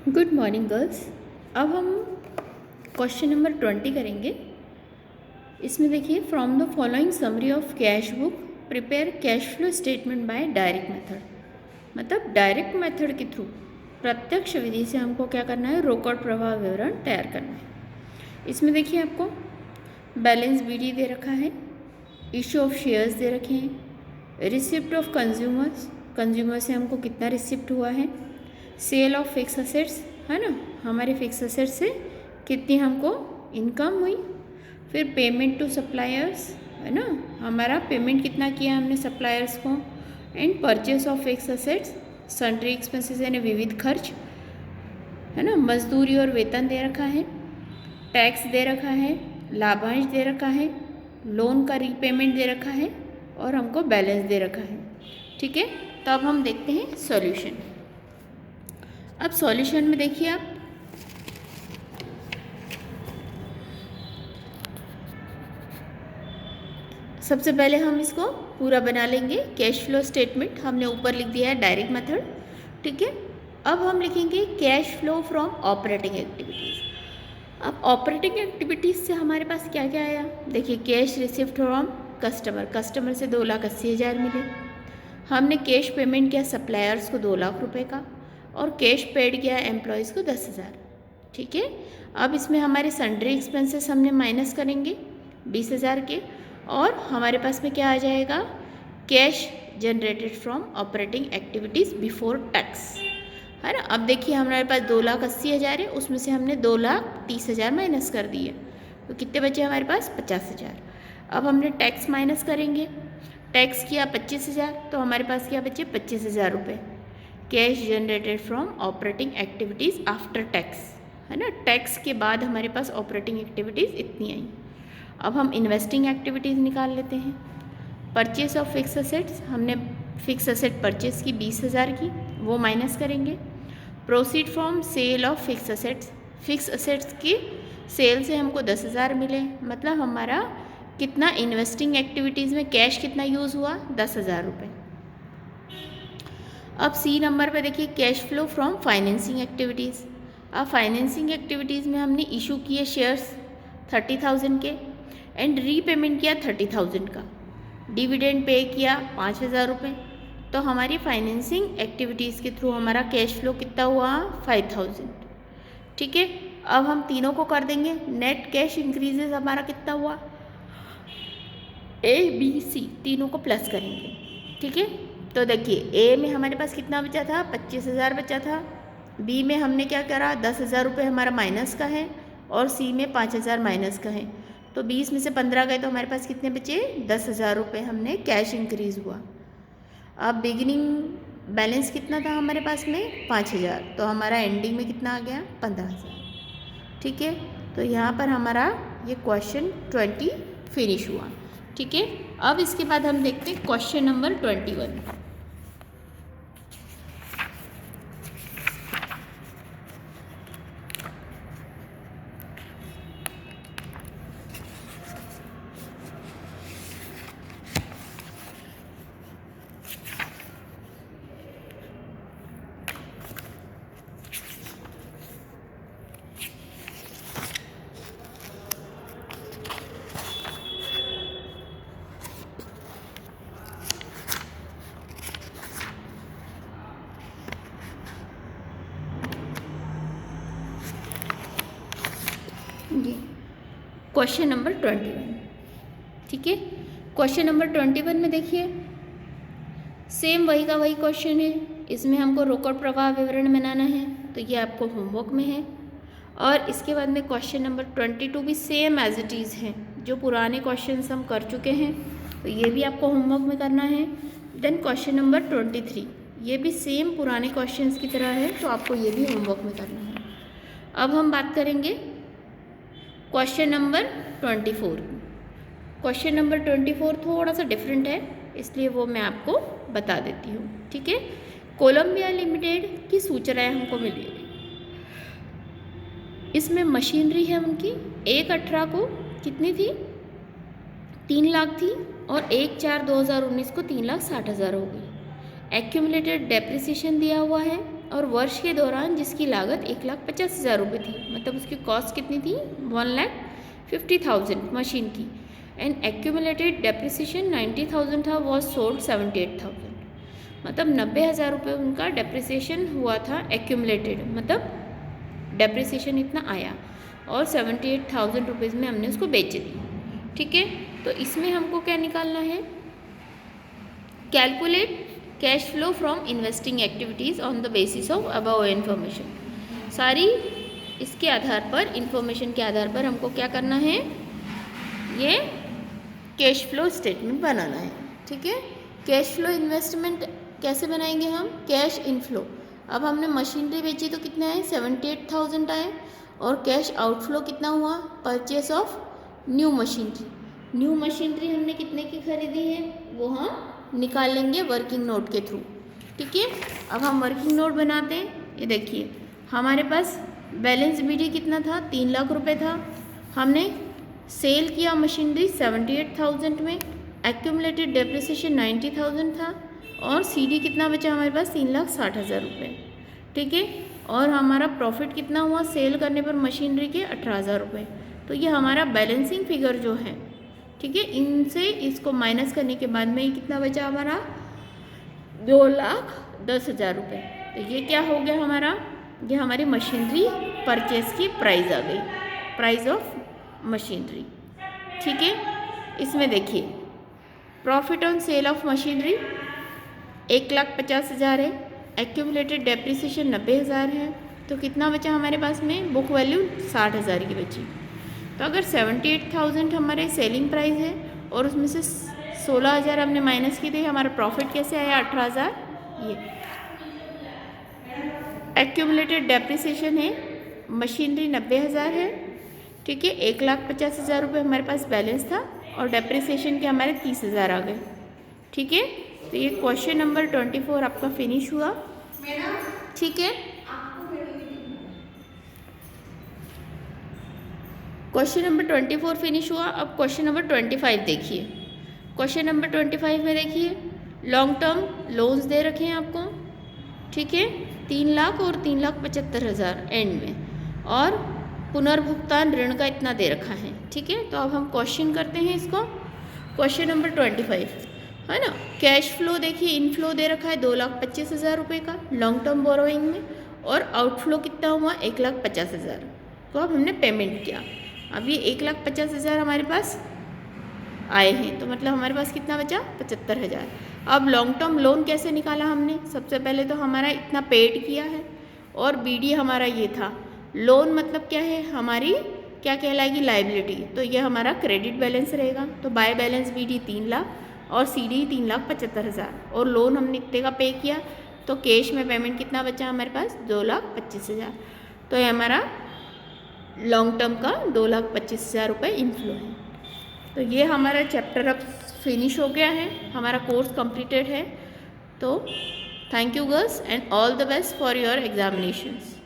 Good morning girls. अब हम question number 20 करेंगे। इसमें देखिए, from the following summary of cash book prepare cash flow statement by direct method. मतलब direct method के थ्रू, प्रत्यक्ष विधि से हमको क्या करना है, रोकड़ प्रवाह विवरण तैयार करना है। इसमें देखिए, आपको बैलेंस बीडी दे रखा है, इशू ऑफ शेयर्स दे रखे हैं, रिसिप्ट ऑफ कंज्यूमर्स, कंज्यूमर से हमको कितना रिसिप्ट हुआ है, सेल ऑफ फिक्स असेट्स, है ना, हमारे फिक्स असेट्स से कितनी हमको इनकम हुई, फिर पेमेंट टू सप्लायर्स, है ना, हमारा पेमेंट कितना किया हमने सप्लायर्स को, and purchase of fix assets, sundry expenses यानी विविध खर्च, है ना, मजदूरी और वेतन दे रखा है, टैक्स दे रखा है, लाभांश दे रखा है, लोन का रीपेमेंट दे रखा है और हमको बैलेंस दे रखा है। ठीक है, तो अब हम देखते हैं सॉल्यूशन। अब सॉल्यूशन में देखिए आप, सबसे पहले हम इसको पूरा बना लेंगे। कैश फ्लो स्टेटमेंट हमने ऊपर लिख दिया है डायरेक्ट मेथड। ठीक है, अब हम लिखेंगे cash flow from operating activities. अब ऑपरेटिंग एक्टिविटीज़ से हमारे पास क्या क्या आया, देखिए, cash receipt from customer, customer से 2,80,000 मिले। हमने कैश पेमेंट किया सप्लायर्स को 2 लाख रुपए का, और कैश पेड किया एम्प्लॉयज़ को 10,000। ठीक है, अब इसमें हमारे सन्ड्री एक्सपेंसेस हमने माइनस करेंगे 20,000 के, और हमारे पास में क्या आ जाएगा, cash generated from operating activities before tax, है ना। अब देखिए, हमारे पास 2,80,000 है, उसमें से हमने 2,30,000 माइनस कर दिए, तो कितने बचे हमारे पास, 50,000। अब हमने टैक्स माइनस करेंगे, टैक्स किया 25,000, तो हमारे पास क्या बचे, 25,000 रुपये। Cash generated from operating activities after tax, है ना, टैक्स के बाद हमारे पास ऑपरेटिंग एक्टिविटीज़ इतनी आई। अब हम इन्वेस्टिंग एक्टिविटीज़ निकाल लेते हैं। परचेस ऑफ फिक्स असेट्स, हमने फिक्स असेट परचेस की 20,000 की, वो माइनस करेंगे। Proceed from sale of fix assets, fix assets की सेल से हमको 10,000 मिले, मतलब हमारा कितना इन्वेस्टिंग एक्टिविटीज़ में कैश कितना यूज़ हुआ, 10,000 रुपये। अब सी नंबर पे देखिए, cash flow from financing activities. अब फाइनेंसिंग एक्टिविटीज़ में हमने इशू किए शेयर्स 30,000 के, एंड रीपेमेंट किया 30,000 का, डिविडेंड पे किया 5,000 रुपये। तो हमारी फाइनेंसिंग एक्टिविटीज़ के थ्रू हमारा कैश फ्लो कितना हुआ, 5,000। ठीक है, अब हम तीनों को कर देंगे। नेट कैश इंक्रीजेज हमारा कितना हुआ, ए बी सी तीनों को प्लस करेंगे। ठीक है, तो देखिए, ए में हमारे पास कितना बचा था, 25,000 बचा था। बी में हमने क्या करा, 10,000 रुपये हमारा माइनस का है, और सी में 5,000 माइनस का है। तो 20 में से 15 गए, तो हमारे पास कितने बचे, 10,000 रुपये हमने कैश इंक्रीज हुआ। अब बिगिनिंग बैलेंस कितना था हमारे पास में, 5,000, तो हमारा एंडिंग में कितना आ गया, 15,000। ठीक है, तो यहाँ पर हमारा ये क्वेश्चन 20 फिनिश हुआ। ठीक है, अब इसके बाद हम देखते हैं क्वेश्चन नंबर 21। जी, क्वेश्चन नंबर 21। ठीक है, क्वेश्चन नंबर 21 में देखिए, सेम वही का वही क्वेश्चन है। इसमें हमको रोकड़ प्रवाह विवरण बनाना है, तो ये आपको होमवर्क में है। और इसके बाद में क्वेश्चन नंबर 22 भी सेम एज इट इज़ है, जो पुराने क्वेश्चन हम कर चुके हैं, तो ये भी आपको होमवर्क में करना है। देन क्वेश्चन नंबर 23, ये भी सेम पुराने क्वेश्चन की तरह है, तो आपको ये भी होमवर्क में करना है। अब हम बात करेंगे क्वेश्चन नंबर 24। क्वेश्चन नंबर 24 थोड़ा सा डिफरेंट है, इसलिए वो मैं आपको बता देती हूँ। ठीक है, कोलंबिया लिमिटेड की सूचनाएं हमको मिली। इसमें मशीनरी है उनकी, 1/18 को कितनी थी, 3 लाख थी, और 1/4/2019 को 3,60,000 हो गई। एक्यूमुलेटेड डेप्रिसिएशन दिया हुआ है और वर्ष के दौरान जिसकी लागत 1,50,000 रुपये थी, मतलब उसकी कॉस्ट कितनी थी 1,50,000 मशीन की। एंड एक्यूमुलेटेड डेप्रिसिएशन 90,000 था, वॉज सोल्ड 78,000, मतलब 90,000 रुपये उनका डेप्रिसिएशन हुआ था एक्यूमुलेटेड, मतलब डेप्रिसिएशन इतना आया और 78,000 रुपीज़ में हमने उसको बेच दी। ठीक है, तो इसमें हमको क्या निकालना है, calculate cash flow from investing activities on the basis of above information. सारी इसके आधार पर, इन्फॉर्मेशन के आधार पर हमको क्या करना है, ये कैश फ्लो स्टेटमेंट बनाना है। ठीक है, कैश फ्लो इन्वेस्टमेंट कैसे बनाएंगे हम, कैश इनफ्लो। अब हमने मशीनरी बेची तो कितने आए, 78,000 आए, और कैश आउटफ्लो कितना हुआ, purchase of new machinery. New machinery हमने कितने की खरीदी है, वो हम निकाल लेंगे वर्किंग नोट के थ्रू। ठीक है, अब हम वर्किंग नोट बनाते हैं। ये देखिए हमारे पास बैलेंस बीडी कितना था, 3 लाख रुपए था। हमने सेल किया मशीनरी 78,000 में, एक्यूमुलेटेड डेप्रिसिएशन 90,000 था, और सीडी कितना बचा हमारे पास, 3,60,000 रुपये। ठीक है, और हमारा प्रॉफिट कितना हुआ सेल करने पर मशीनरी के 18,000 रुपये। तो ये हमारा बैलेंसिंग फिगर जो है, ठीक है, इनसे इसको माइनस करने के बाद में ये कितना बचा हमारा, 2,10,000 रुपये। तो ये क्या हो गया हमारा, ये हमारी मशीनरी परचेस की प्राइस आ गई, प्राइस ऑफ मशीनरी। ठीक है, इसमें देखिए profit on sale of machinery 1,50,000 है, एक्यूमुलेटेड डेप्रिसिएशन 90,000 है, तो कितना बचा हमारे पास में, बुक वैल्यू 60,000 की बची। तो अगर 78,000 हमारे सेलिंग प्राइस है और उसमें से 16,000 हमने माइनस की थी, हमारा प्रॉफिट कैसे आया, 18,000। ये एक्यूमुलेटेड डेप्रिसिएशन है, मशीनरी 90,000 है। ठीक है, 1,50,000 रुपये हमारे पास बैलेंस था, और डेप्रिसिएशन के हमारे 30,000 आ गए। ठीक है, तो ये क्वेश्चन नंबर 24 आपका फिनिश हुआ। ठीक है, क्वेश्चन नंबर 24 फिनिश हुआ। अब क्वेश्चन नंबर 25 देखिए। क्वेश्चन नंबर 25 में देखिए लॉन्ग टर्म लोन्स दे रखे हैं आपको। ठीक है, 3 लाख और 3,75,000 एंड में, और पुनर्भुगतान ऋण का इतना दे रखा है। ठीक है, तो अब हम क्वेश्चन करते हैं इसको। क्वेश्चन नंबर 25 है ना, कैश फ्लो देखिए, इनफ्लो दे रखा है 2,25,000 रुपये का लॉन्ग टर्म बोरोइंग में, और आउटफ्लो कितना हुआ 1,50,000। तो अब हमने पेमेंट किया। अब ये 1,50,000 हमारे पास आए हैं, तो मतलब हमारे पास कितना बचा, 75,000। अब लॉन्ग टर्म लोन कैसे निकाला हमने, सबसे पहले तो हमारा इतना पेड किया है, और बीडी हमारा ये था। लोन मतलब क्या है, हमारी क्या कहलाएगी, लाइबिलिटी। तो ये हमारा क्रेडिट बैलेंस रहेगा। तो बाय बैलेंस बीडी 3 लाख और सीडी 3,75,000, और लोन हमने इतने का पे किया, तो कैश में पेमेंट कितना बचा हमारे पास, 2,25,000। तो ये हमारा लॉन्ग टर्म का 2,25,000 रुपये इनफ्लो है। तो ये हमारा चैप्टर अब फिनिश हो गया है, हमारा कोर्स कंप्लीटेड है। तो thank you girls and all the best for your examinations.